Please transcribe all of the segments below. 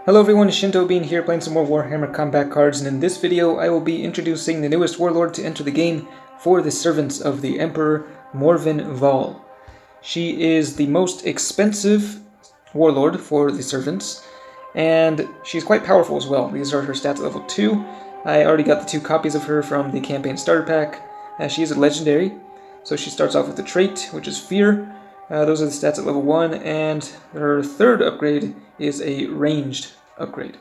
Hello everyone, Shinto Bean here playing some more Warhammer combat cards, and in this video I will be introducing the newest Warlord to enter the game for the servants of the Emperor, Morvenn Vahl. She is the most expensive Warlord for the servants, and she's quite powerful as well. These are her stats at level 2. I already got the 2 copies of her from the campaign starter pack. She is a legendary, so she starts off with the trait, which is Fear. Those are the stats at level 1, and her third upgrade is a ranged upgrade.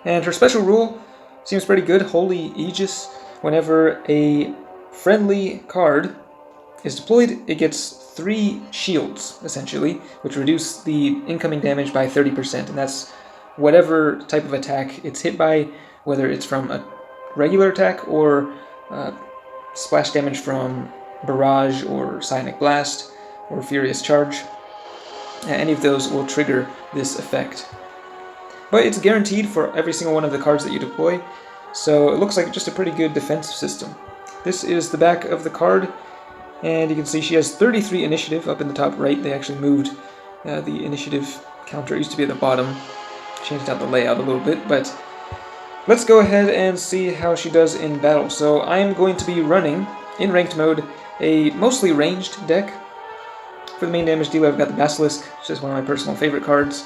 And her special rule seems pretty good, Holy Aegis. Whenever a friendly card is deployed, it gets 3 shields, essentially, which reduce the incoming damage by 30%, and that's whatever type of attack it's hit by, whether it's from a regular attack or splash damage from Barrage or Psionic Blast or Furious Charge. Any of those will trigger this effect. But it's guaranteed for every single one of the cards that you deploy, so it looks like just a pretty good defensive system. This is the back of the card, and you can see she has 33 initiative up in the top right. They actually moved the initiative counter. It used to be at the bottom. Changed out the layout a little bit, but let's go ahead and see how she does in battle. So I'm going to be running, in ranked mode, a mostly ranged deck. For the main damage dealer, I've got the Basilisk, which is one of my personal favorite cards.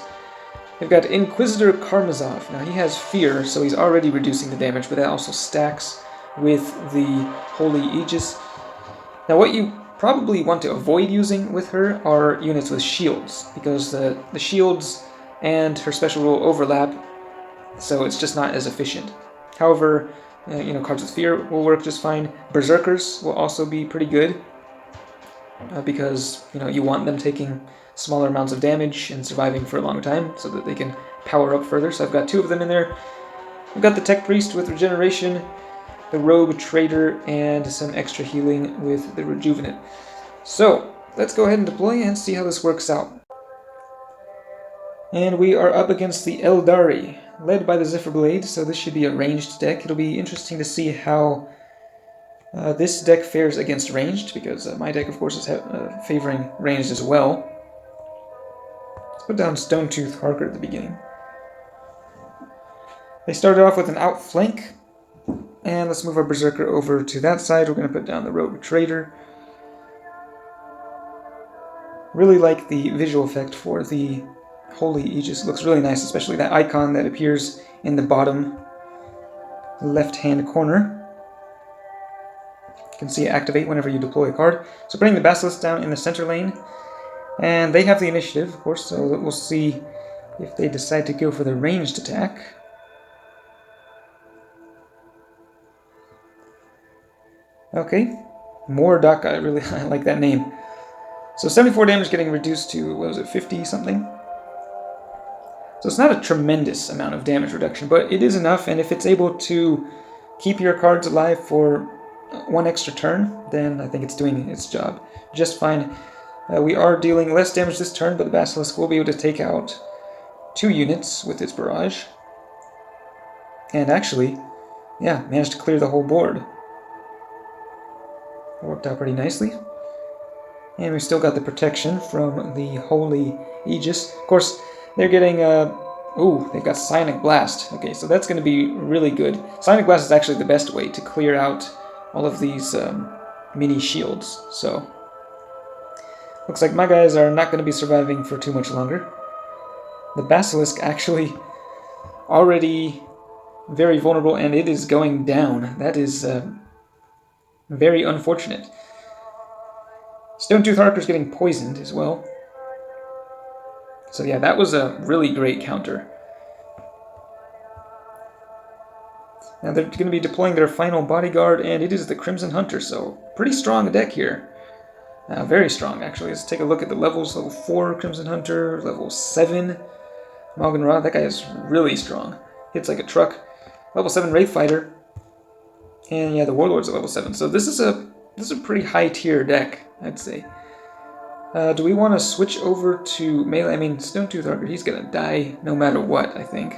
I've got Inquisitor Karmazov. Now he has Fear, so he's already reducing the damage, but that also stacks with the Holy Aegis. Now what you probably want to avoid using with her are units with shields, because the shields and her special rule overlap, so it's just not as efficient. However, cards with Fear will work just fine. Berserkers will also be pretty good, because you want them taking smaller amounts of damage and surviving for a long time so that they can power up further. So I've got 2 of them in there. I've got the Tech Priest with Regeneration, the Rogue Trader, and some extra healing with the Rejuvenate. So let's go ahead and deploy and see how this works out. And we are up against the Eldari, led by the Zephyr Blade, so this should be a ranged deck. It'll be interesting to see how this deck fares against ranged, because my deck, of course, is favoring ranged as well. Let's put down Stone-Tooth Harker at the beginning. They started off with an outflank, and let's move our Berserker over to that side. We're going to put down the Rogue Trader. Really like the visual effect for the Holy Aegis. It looks really nice, especially that icon that appears in the bottom left-hand corner. You can see it activate whenever you deploy a card. So putting the Basilisk down in the center lane, and they have the initiative, of course, so we'll see if they decide to go for the ranged attack. Okay, Mordaka, I like that name. So 74 damage getting reduced to, what was it, 50 something? So it's not a tremendous amount of damage reduction, but it is enough, and if it's able to keep your cards alive for 1 extra turn, then I think it's doing its job just fine. We are dealing less damage this turn, but the Basilisk will be able to take out 2 units with its barrage. And actually, yeah, managed to clear the whole board. It worked out pretty nicely. And we still got the protection from the Holy Aegis. Of course, they're getting, they've got Psionic Blast. Okay, so that's going to be really good. Psionic Blast is actually the best way to clear out all of these mini shields, so looks like my guys are not going to be surviving for too much longer. The Basilisk actually already very vulnerable, and it is going down. That is very unfortunate. Stone-Tooth Harker's getting poisoned as well. So yeah, that was a really great counter. Now they're going to be deploying their final bodyguard, and it is the Crimson Hunter, so pretty strong deck here. Very strong, actually. Let's take a look at the levels. Level 4 Crimson Hunter, level 7 Morvenn Vahl. That guy is really strong. Hits like a truck. Level 7 Wraith Fighter. And yeah, the Warlord's at level 7. So this is a pretty high tier deck, I'd say. Do we want to switch over to melee? I mean, Stone-Tooth Harker, he's going to die no matter what, I think.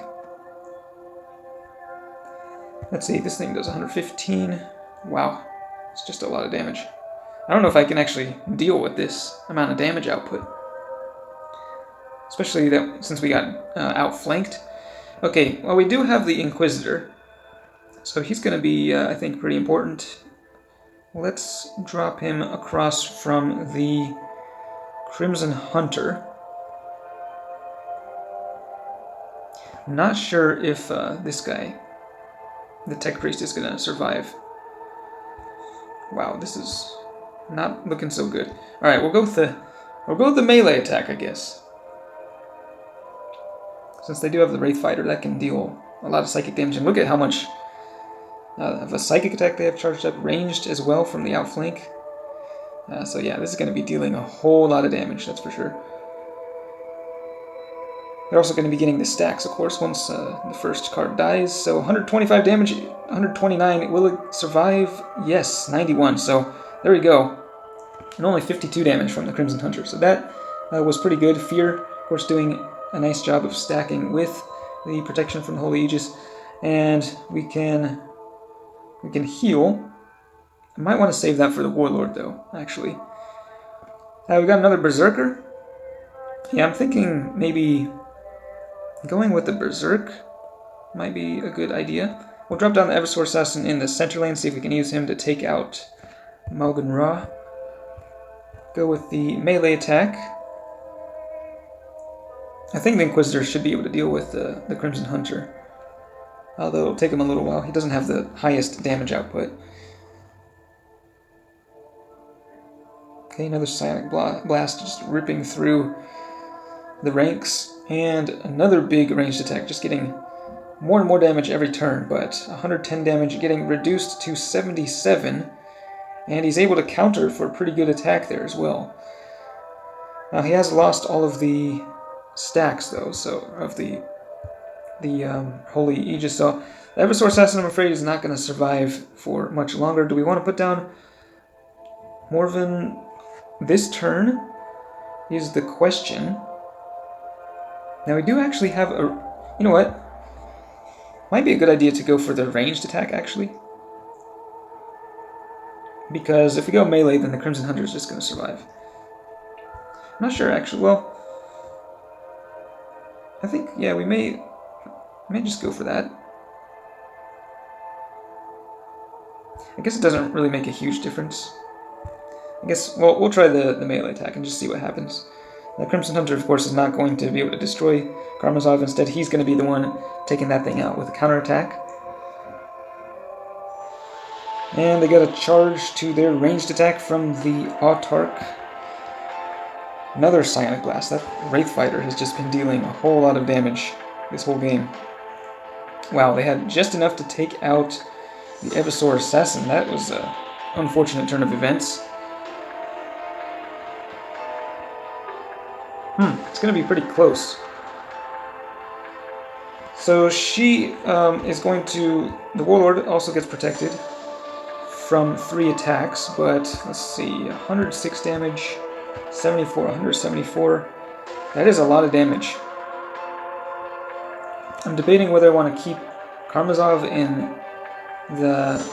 Let's see, this thing does 115. Wow, it's just a lot of damage. I don't know if I can actually deal with this amount of damage output. especially that since we got outflanked. Okay, well, we do have the Inquisitor, so he's going to be, I think, pretty important. Let's drop him across from the Crimson Hunter. I'm not sure if this guy, the Tech Priest, is going to survive. Wow, this is not looking so good. All right, we'll go with the melee attack, I guess. Since they do have the Wraith Fighter, that can deal a lot of psychic damage. And look at how much of a psychic attack they have charged up, ranged as well from the outflank. So yeah, this is going to be dealing a whole lot of damage, that's for sure. They're also going to be getting the stacks, of course, once the first card dies. So 125 damage, 129. Will it survive? Yes, 91. So there we go. And only 52 damage from the Crimson Hunter. So that was pretty good. Fear, of course, doing a nice job of stacking with the protection from the Holy Aegis. And we can heal. I might want to save that for the Warlord, though, actually. We got another Berserker. Yeah, I'm thinking maybe going with the Berserk might be a good idea. We'll drop down the Eversor Assassin in the center lane, see if we can use him to take out Morvenn Vahl. Go with the melee attack. I think the Inquisitor should be able to deal with the Crimson Hunter. Although it'll take him a little while. He doesn't have the highest damage output. Okay, another Psionic Blast just ripping through the ranks. And another big ranged attack, just getting more and more damage every turn, but 110 damage getting reduced to 77, and he's able to counter for a pretty good attack there as well. Now he has lost all of the stacks though, so of the Holy Aegis, so the Eversor Assassin, I'm afraid, is not going to survive for much longer. Do we want to put down Morvenn this turn is the question. Now we do actually have a... You know what? Might be a good idea to go for the ranged attack, actually. Because if we go melee, then the Crimson Hunter is just going to survive. I'm not sure, actually. Well, I think, yeah, we may just go for that. I guess it doesn't really make a huge difference. I guess, well, we'll try the melee attack and just see what happens. The Crimson Hunter, of course, is not going to be able to destroy Karamazov. Instead, he's going to be the one taking that thing out with a counterattack. And they got a charge to their ranged attack from the Autarch. Another Psionic Blast. That Wraith Fighter has just been dealing a whole lot of damage this whole game. Wow, they had just enough to take out the Eversor Assassin. That was an unfortunate turn of events. It's going to be pretty close. So she is going to... The Warlord also gets protected from 3 attacks, but let's see, 106 damage, 74, 174. That is a lot of damage. I'm debating whether I want to keep Karamazov in the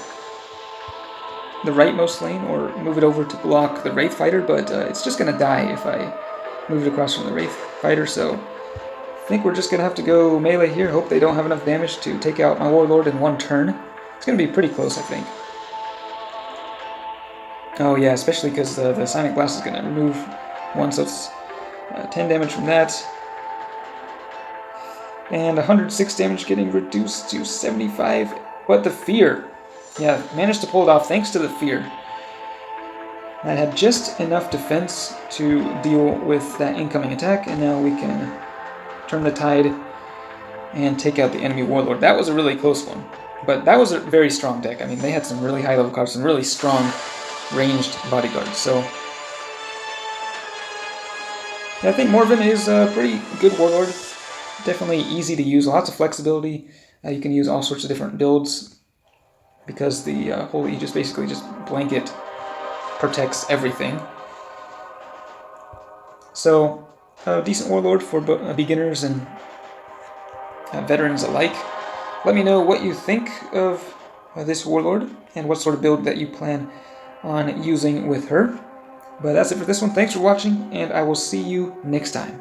rightmost lane or move it over to block the Wraith Fighter, but it's just going to die if I move it across from the Wraith Fighter, so I think we're just going to have to go melee here. Hope they don't have enough damage to take out my Warlord in one turn. It's going to be pretty close, I think. Oh yeah, especially because the Psionic Blast is going to remove 1, so it's 10 damage from that. And 106 damage getting reduced to 75. But the Fear, yeah, managed to pull it off thanks to the Fear. That had just enough defense to deal with that incoming attack, and now we can turn the tide and take out the enemy Warlord. That was a really close one, but that was a very strong deck. I mean, they had some really high level cards, some really strong ranged bodyguards, so yeah, I think Morvenn is a pretty good Warlord. Definitely easy to use, lots of flexibility. You can use all sorts of different builds because the Holy Aegis basically just blanket protects everything. So, a decent Warlord for beginners and veterans alike. Let me know what you think of this Warlord and what sort of build that you plan on using with her. But that's it for this one. Thanks for watching, and I will see you next time.